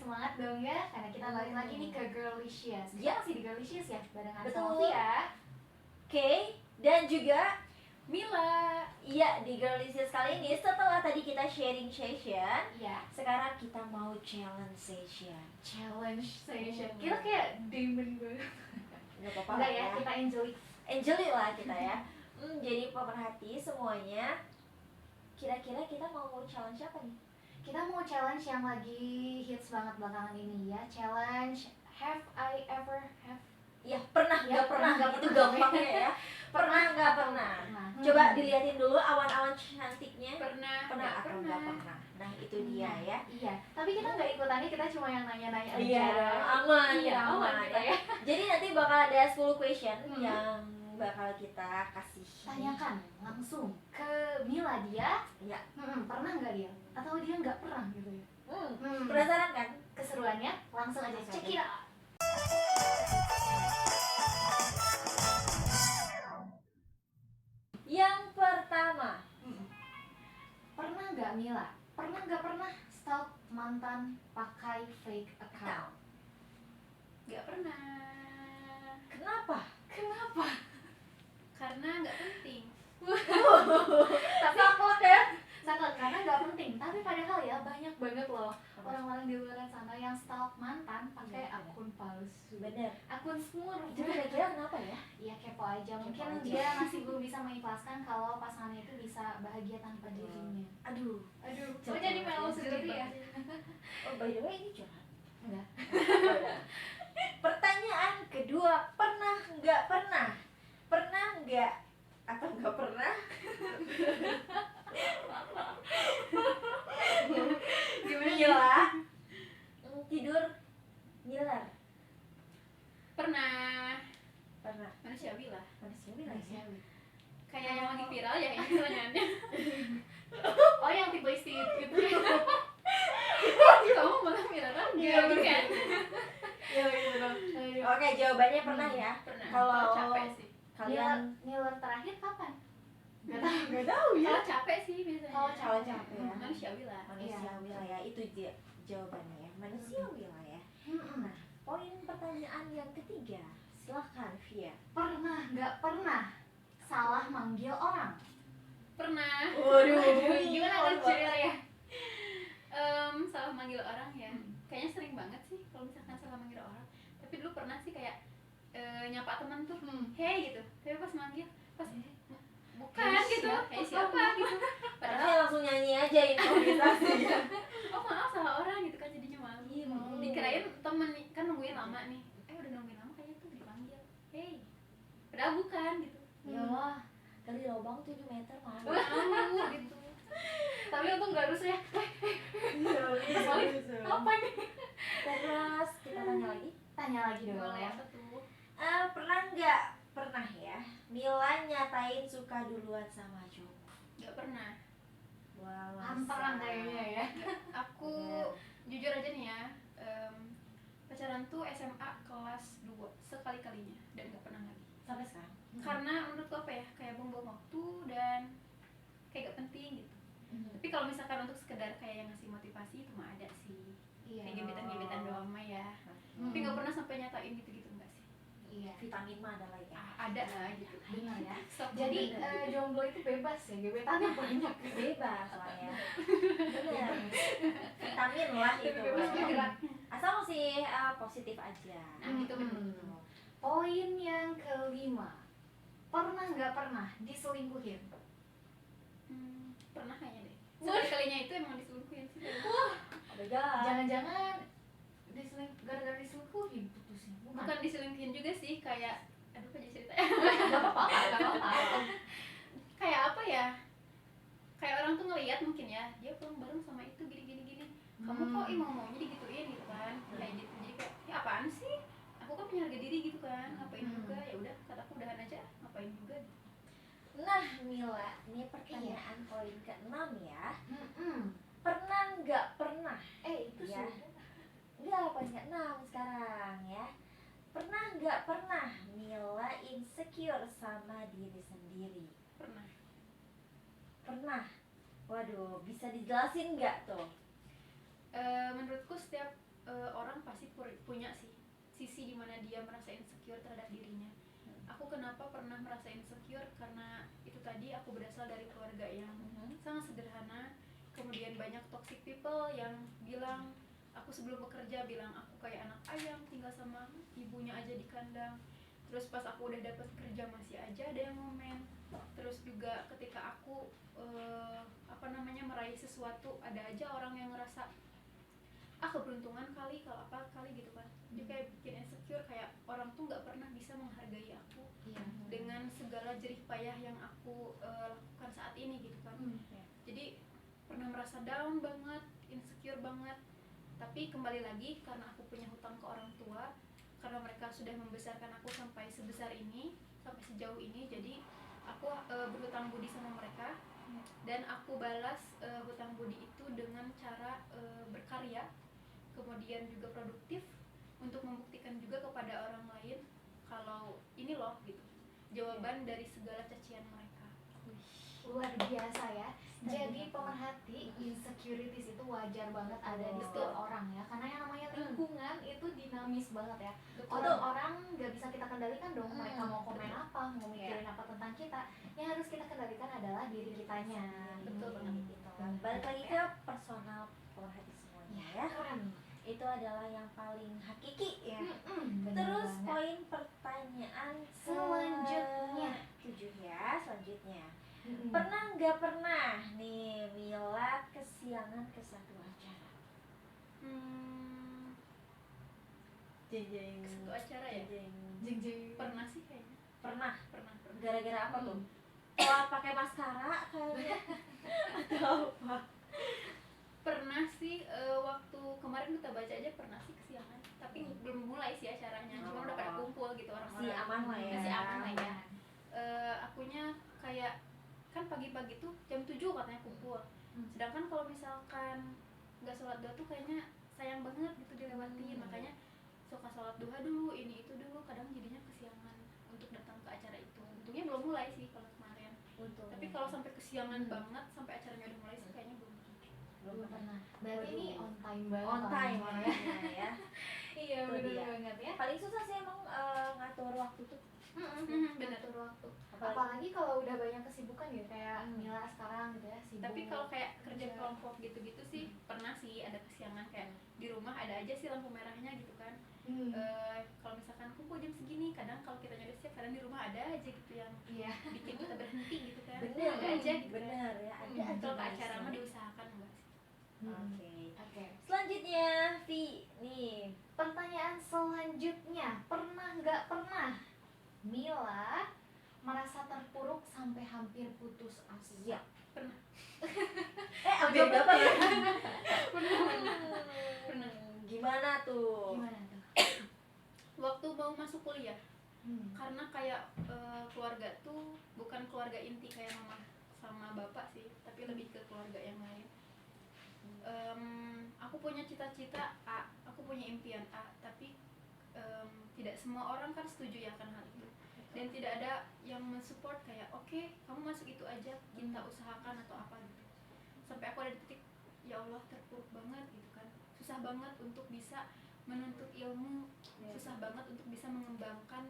semangat dong ya, karena kita balik lagi nih ke Girlicious. Kita masih di Girlicious ya, barengan Betul. sama Via, Kay dan juga Mila. iya, di Girlicious kali ini setelah tadi kita sharing session, Iya, sekarang kita mau challenge session. challenge session. Kita kayak demon banget. Gak apa-apa Enggak lah ya, kita angelic. Angelic lah kita ya. Jadi pemerhati semuanya, kira-kira kita mau challenge apa nih? Kita mau challenge yang lagi hits banget belakangan ini ya. Challenge Have I Ever Have. Ya pernah Ya, nggak pernah, nggak itu pernah. gampangnya ya. Pernah nggak atau pernah. pernah. Coba dilihatin dulu awan-awan cantiknya. Pernah Pernah atau nggak pernah. Nah itu dia ya. Iya, tapi kita nggak ikutannya, kita cuma yang nanya-nanya aja. Iya, aman, Iya, aman kita ya. Jadi nanti bakal ada 10 question Hmm. yang bakal kita kasih. Tanyakan langsung ke Mila dia. Ya. Pernah nggak dia? Atau dia nggak pernah gitu ya? Penasaran kan? Keseruannya langsung aja Langsung check aja. it out. Yang pertama, Pernah nggak Mila? Pernah nggak pernah stalk mantan pakai fake account? Gak pernah. kenapa? Kenapa? Karena nggak penting. Tapi saklek ya? Saklek karena nggak penting. Tapi padahal ya banyak banget loh orang-orang di luar sana yang stalk mantan pakai Iya, akun palsu, Bener. akun smurf. Itu kira-kira kenapa ya? Iya, kepo aja. Mungkin Kepo aja. dia masih belum bisa mengikhlaskan kalau pasangannya itu bisa bahagia tanpa dirinya. Aduh. Aduh, Curhat kok jadi banget melo ya, sendiri ya? Oh by the way ini curhat. Enggak. Pertanyaan kedua, pernah nggak pernah? Pernah nggak atau nggak pernah? Gimana Mila tidur ngiler. Pernah. Pernah. Manusiawi lah. Manusiawi lah ya. Kayak yang lagi viral ya ini pertanyaannya. Oh, yang tipe istri gitu. Kamu malah miraran Iya, gitu kan? Iya benar. Oke, jawabannya pernah ya. Pernah. Kalau capek sih. kalian Ngiler terakhir kapan? nggak tahu ya. Kalau capek sih biasanya. Kalau capek ya. Manusiawi lah. Manusiawi lah ya, itu jawabannya ya. Manusiawi lah ya. Nah, poin pertanyaan yang ketiga, silahkan Via. Pernah nggak pernah salah manggil orang? Pernah. Waduh, Gimana lucu ya? Salah manggil orang ya. Kayaknya sering banget sih kalau misalkan salah manggil orang. Tapi dulu pernah sih kayak nyapa teman tuh, hey gitu. Tapi pas manggil, pas bukan Hey, gitu. siapa? Hey siapa gitu. Padahal Padahal langsung nyanyi aja improvisasi. oh maaf salah orang gitu kan jadinya malu. Iya, malu. Dikirain temen kan nungguin lama nih. Udah nungguin lama kayaknya tuh dipanggil. Hey. Padahal bukan gitu. Ya wah, kali lubang 7 meter mana? Malu gitu. Tapi untung nggak rusuh ya. Apa nih? Terus kita tanya lagi. Tanya lagi dong. Boleh apa tuh? Pernah nggak pernah ya Mila nyatain suka duluan sama cowok? Gak pernah. Wow, Antara kayaknya ya. Aku jujur aja nih ya, pacaran tuh SMA kelas 2 sekali-kalinya dan gak pernah lagi. sampai sekarang. Karena menurutku apa ya, kayak buang-buang waktu dan kayak gak penting gitu. Tapi kalau misalkan untuk sekedar kayak yang ngasih motivasi itu mah ada sih. Iya. Kayak gebetan-gebetan doang mah ya. Tapi gak pernah sampai nyatain gitu-gitu enggak sih. Iya. Vitamin mah ada lagi ya. Ada lah gitu. Benar ya. Sok Jadi bener. jomblo itu bebas ya, gebetannya banyak. Bebas lah ya. Bener. Vitamin lah itu. Bebas bergerak. Asal masih positif aja. Nah, gitu bener. Poin yang kelima, pernah nggak pernah diselingkuhin? Pernah kayaknya deh. Sekali-kalinya itu emang diselingkuhin sih. Oh my god. Jangan-jangan gara-gara diselingkuhin putusnya? Bukan diselingkuhin juga sih, kayak aduh kok jadi cerita. Nggak apa-apa, nggak apa-apa. Kayak apa ya? Kayak orang tuh ngelihat mungkin ya, dia pulang bareng sama itu gini. Kamu kok maunya digituin gitu kan? Kayak gitu. Jadi kayak, ya apaan sih? Aku kan punya harga diri gitu kan. Ngapain juga? Ya udah, kataku udahan aja. Ngapain juga? Nah Mila, ini pertanyaan poin ke-6 ya. Mm-mm. Pernah nggak pernah? Itu Ya. sudah. Enggak, poin ke-6 sekarang ya. Pernah nggak pernah Mila insecure sama diri sendiri? Pernah. Pernah. Waduh, bisa dijelasin nggak tuh? Menurutku setiap kondisi dimana dia merasa insecure terhadap dirinya. Aku kenapa pernah merasa insecure, karena itu tadi aku berasal dari keluarga yang sangat sederhana. Kemudian banyak toxic people yang bilang, aku sebelum bekerja bilang aku kayak anak ayam tinggal sama ibunya aja di kandang. Terus pas aku udah dapat kerja masih aja ada yang ngomen. Terus juga ketika aku meraih sesuatu, ada aja orang yang ngerasa keberuntungan kali, kalau apa kali gitu kan. Dia kayak bikin insecure, kayak orang tuh nggak pernah bisa menghargai aku dengan segala jerih payah yang aku lakukan saat ini gitu kan. Jadi pernah merasa down banget, insecure banget. Tapi kembali lagi, karena aku punya hutang ke orang tua, karena mereka sudah membesarkan aku sampai sebesar ini, sampai sejauh ini, jadi aku berhutang budi sama mereka. Dan aku balas hutang budi itu dengan cara berkarya, kemudian juga produktif, untuk membuktikan juga kepada orang lain kalau ini loh gitu jawaban dari segala cacian mereka. Luar biasa ya. Jadi pemerhati, insecurities itu wajar banget ada di setiap orang ya, karena yang namanya lingkungan itu dinamis banget ya. Orang-orang nggak bisa kita kendalikan dong, mereka mau komen apa, mau mikirin apa tentang kita. Yang harus kita kendalikan adalah diri kitanya. Betul banget gitu. Balik lagi ke personal pemerhati semuanya ya. Itu adalah yang paling hakiki ya. Terus poin pertanyaan selanjutnya 7 ya, selanjutnya. Pernah nggak pernah nih Mila kesiangan ke satu acara? Jeng. Satu acara ya? Jeng. Pernah sih kayaknya. Pernah. Pernah. Gara-gara apa tuh? Telat pakai maskara kayaknya atau apa? Pernah sih, waktu kemarin kita baca aja pernah sih kesiangan. Tapi belum mulai sih acaranya, cuma udah pada kumpul gitu orang-orang. Masih aman lah ya. Masih aman lah ya. Akunya kayak kan pagi-pagi tuh jam 7 katanya kumpul. Sedangkan kalau misalkan nggak sholat duha tuh kayaknya sayang banget gitu dilewatin. Makanya suka sholat duha dulu, ini itu dulu, kadang jadinya kesiangan untuk datang ke acara itu. Untungnya belum mulai sih kalau kemarin. Tapi kalau sampai kesiangan banget sampai acaranya udah mulai sih kayaknya belum pernah. Berarti ini on time banget. On time ya. Iya benar banget ya. Paling susah sih emang ngatur waktu tuh. Ngatur waktu. Apalagi kalau udah banyak kesibukan ya, kayak Mila sekarang gitu ya, sibuk. Tapi kalau kayak kerja kelompok gitu-gitu sih pernah sih ada kesiangan, kayak di rumah ada aja sih lampu merahnya gitu kan. Kalau misalkan kumpul jam segini, kadang kalau kita nyudah siap, kadang di rumah ada aja gitu yang bikin kita berhenti gitu kan. Bener ada aja gitu. Bener ya, ada aja. Kalau ke acara mah diusahakan enggak sih. Oke. Selanjutnya, Vi, nih pertanyaan selanjutnya, pernah nggak pernah Mila merasa terpuruk sampai hampir putus asa? Iya. Pernah. Hampir berapa ya? Pernah. Gimana tuh? Waktu mau masuk kuliah, karena kayak keluarga tuh bukan keluarga inti kayak mama sama bapak sih, tapi lebih ke keluarga yang lain. Aku punya cita-cita A, aku punya impian A, tapi tidak semua orang kan setuju ya akan hal itu, dan tidak ada yang mensupport kayak oke, kamu masuk itu aja, kita usahakan atau apa gitu. Sampai aku ada di titik, ya Allah terpuruk banget gitu kan, susah banget untuk bisa menuntut ilmu, susah banget untuk bisa mengembangkan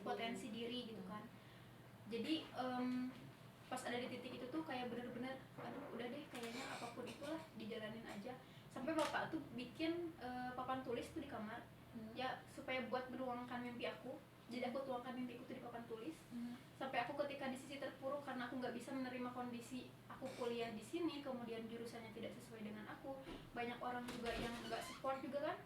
potensi diri gitu kan. Jadi pas ada di titik itu tuh kayak bener-bener aduh udah deh kayaknya apapun itulah dijalanin aja. Sampai bapak tuh bikin papan tulis tuh di kamar ya supaya buat menuangkan mimpi aku. Jadi aku tuangkan mimpiku tuh di papan tulis. Sampai aku ketika di sisi terpuruk karena aku nggak bisa menerima kondisi aku kuliah di sini, kemudian jurusannya tidak sesuai dengan aku, banyak orang juga yang nggak support juga kan.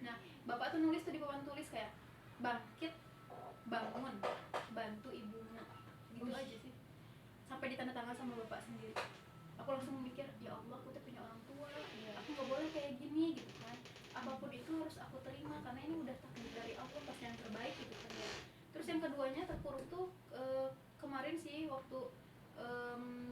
Nah bapak tuh nulis tuh di papan tulis kayak bangkit, bangun, bantu ibumu, gitu aja sih. Sampai ditanda tangan sama bapak sendiri. Aku langsung mikir, ya Allah, aku tuh punya orang tua, aku nggak boleh kayak gini gitu kan. Apapun itu harus aku terima karena ini udah takdir dari Allah, pasti yang terbaik gitu kan ya. Terus yang keduanya terpuruk tuh kemarin sih waktu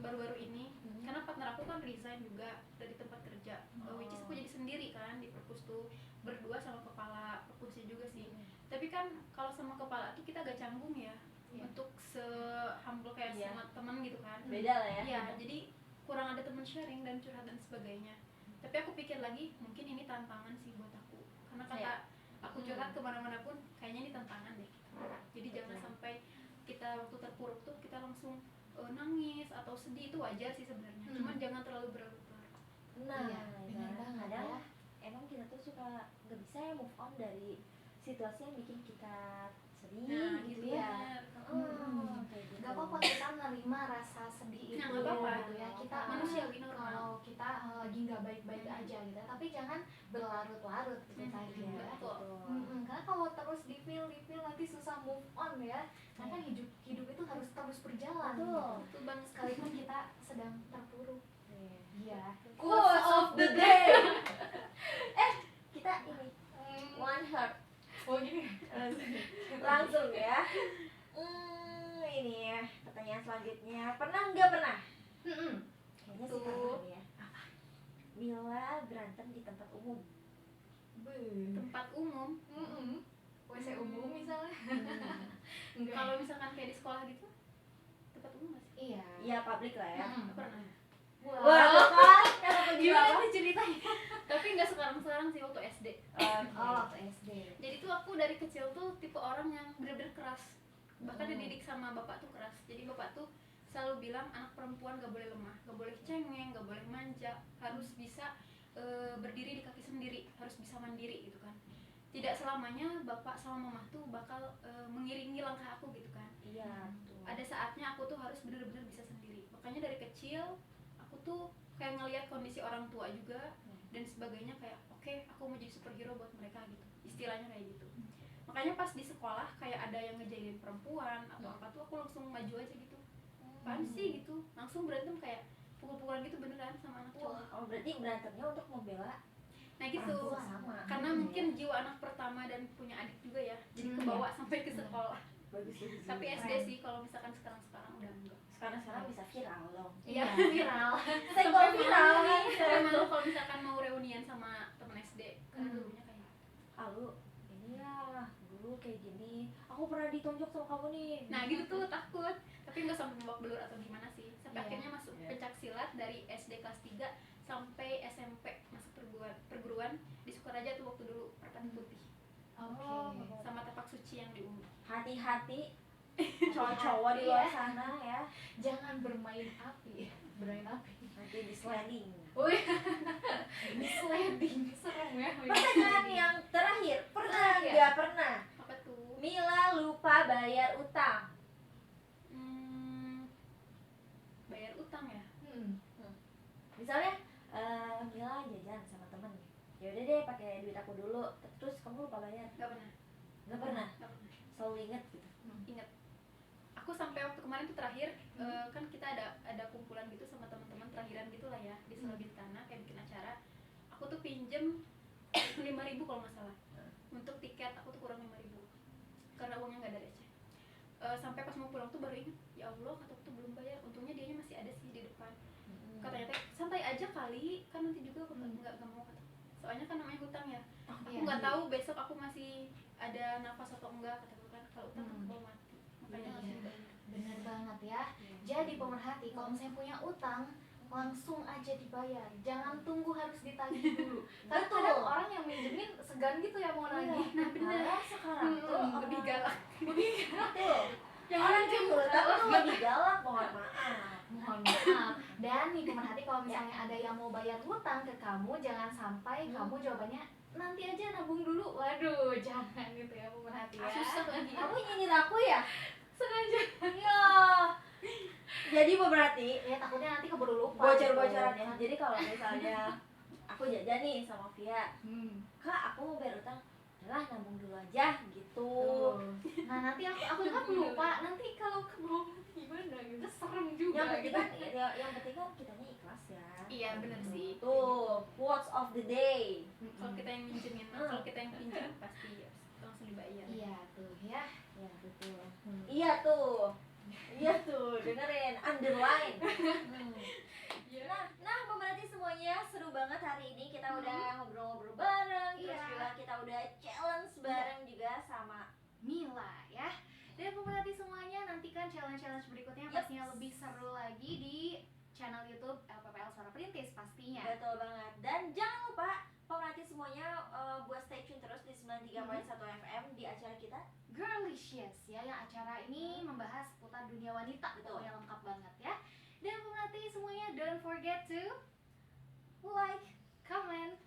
baru-baru ini, karena partner aku kan resign juga dari tempat kerja, which is aku jadi sendiri kan di perpus tuh, berdua sama kepala perpusnya juga sih. Tapi kan kalau sama kepala tuh kita agak canggung ya. Untuk se-humble kayak sama teman gitu kan. Beda lah ya. Iya, jadi kurang ada teman sharing dan curhat dan sebagainya. Tapi aku pikir lagi, mungkin ini tantangan sih buat aku. karena kata aku curhat kemana-mana pun kayaknya ini tantangan deh gitu. Jadi jangan sampai kita waktu terpuruk tuh kita langsung nangis atau sedih, itu wajar sih sebenarnya, cuman jangan terlalu berlarut-larut. Nah, benar banget kadang ya. emang kita tuh suka nggak bisa ya move on dari situasi yang bikin kita sedih Nah, gitu gitu ya. Kayak gitu. Gak apa-apa kita menerima rasa sedih itu, Nah, nggak apa-apa. gitu ya. Kita Manusiawi, normal. kalau kita lagi nggak baik-baik aja gitu, tapi jangan berlarut-larut gitu tadi ya. Betul. Karena kalau terus dipil nanti susah move on ya. Karena kan hidup itu harus terus berjalan. Betul. Betul banget. Sekalipun kita sedang terpuruk. Iya. Quotes of the day. Kita ini one heart. Oh gini. Langsung ya. Ini ya pertanyaan selanjutnya. Pernah nggak pernah? Kayaknya sih pernah deh ya. Mila berantem di tempat umum. Tempat umum, WC umum misalnya. kalau misalkan kayak di sekolah gitu, tempat umum nggak sih? Iya. Iya publik lah ya. Pernah. Wah, tuh kan? Kenapa Gimana gimana? sih ceritanya? Tapi nggak sekarang sih, waktu SD. Oh, waktu SD. Jadi tuh aku dari kecil tuh tipe orang yang bener-bener keras. Bahkan dididik sama bapak tuh keras. Jadi bapak tuh selalu bilang anak perempuan gak boleh lemah, gak boleh cengeng, gak boleh manja, harus bisa berdiri di kaki sendiri, harus bisa mandiri gitu kan. Tidak selamanya bapak sama mama tuh bakal mengiringi langkah aku gitu kan. Iya. Ada saatnya aku tuh harus bener-bener bisa sendiri. Makanya dari kecil aku tuh kayak ngelihat kondisi orang tua juga dan sebagainya, kayak oke, aku mau jadi superhero buat mereka gitu, istilahnya kayak gitu. Makanya pas di sekolah kayak ada yang ngejailin perempuan atau apa tuh aku langsung maju aja gitu. Apaan sih gitu, langsung berantem kayak pukul-pukulan gitu beneran sama anak cowok. Oh, berarti berantemnya untuk membela Nah gitu, sama. karena mungkin jiwa anak pertama dan punya adik juga ya, jadi kebawa sampai ke sekolah. Bagus. Tapi SD sih, kalau misalkan sekarang udah enggak. Sekarang bisa viral dong. Iya, viral. Senggol viral nih. Saya malu kalau misalkan mau reunian sama temen SD, karena dulunya kayak Lu ini ya dulu kayak gini. Aku pernah ditonjok sama kamu nih. nah gitu tuh, takut. Tapi nggak sampai babak belur atau gimana sih, sampai Iya. akhirnya masuk pencak silat dari SD kelas 3 sampai SMP masuk perguruan di Sukaraja tuh waktu dulu, Merpati Putih Oke. sama Tapak Suci yang di Ungu. Hati-hati cowok-cowok di luar sana ya. Jangan bermain api. Bermain api. Nanti di sliding. Wih. Sliding serem ya. Pertanyaan yang terakhir, pernah Terakhir. nggak pernah Apa tuh? Mila lupa bayar utang? Bayar utang ya. Misalnya Mila jajan sama temen, ya udah deh pakai duit aku dulu, terus kamu lupa bayar. Nggak pernah. Nggak pernah, Nggak pernah. selalu inget gitu. Ingat, aku sampai waktu kemarin tuh terakhir kan kita ada kumpulan gitu sama teman-teman terakhiran gitulah ya di Sulawesi kayak bikin acara. Aku tuh pinjem 5.000 kalau nggak salah untuk tiket, aku tuh kurang 5.000 karena uangnya nggak ada receh. Sampai pas mau pulang tuh baru ingat, ya Allah kataku tuh belum bayar. Untungnya dianya masih ada sih di depan. Katanya teh santai aja kali, kan nanti juga aku nggak mau kata. Soalnya kan namanya hutang ya. Aku nggak tahu besok aku masih ada nafas atau enggak, kataku kan. Kalau utang kan bawa mati, makanya langsung dibayar. Bener banget ya. Jadi pemerhati, kalau misalnya punya utang, langsung aja dibayar. Jangan tunggu harus ditagih dulu. Karena Betul. kadang orang yang minjemin segan gitu ya mau nagih. Nah bener, Malah sekarang tuh lebih galak. Betul. Yang Orang minjem tuh tapi tuh lebih galak, mohon maaf. Mohon maaf. Dan nih pemerhati, kalau misalnya ada yang mau bayar hutang ke kamu, jangan sampai kamu jawabannya nanti aja nabung dulu. Waduh, jangan gitu ya pemerhati ya. susah lagi. Kamu nyindir aku ya? Sengaja. Iya. Jadi berarti Ya takutnya nanti keburu lupa. bocor-bocoran gitu. ya. Jadi kalau misalnya aku jajan nih sama Via, Kak aku mau bayar utang, lah nabung dulu aja gitu. Nah nanti aku kan lupa. Nanti kalau keburu gimana gitu, serem juga. Yang penting gitu. kan, yang penting kan kitanya ikhlas ya. Iya bener sih. Tuh, quotes of the day. Kalau kita yang minjemin, kalau kita yang pinjam pasti langsung dibayar. Iya tuh ya. Ya betul. Iya tuh. Iya tuh, dengerin, underline. Nah, pemerhati semuanya, seru banget hari ini. Kita udah ngobrol-ngobrol bareng, terus Iya. juga kita udah challenge bareng juga sama Mila ya. Dan pemerhati semuanya, nantikan challenge-challenge berikutnya Yup. pastinya lebih seru lagi di channel YouTube LPPL Suara Perintis pastinya. Betul banget. Dan jangan lupa pemerhati semuanya buat stay tune terus ya yang acara ini membahas seputar dunia wanita. Betul. Pokoknya lengkap banget ya. Dan pemerhati semuanya, don't forget to Like, comment,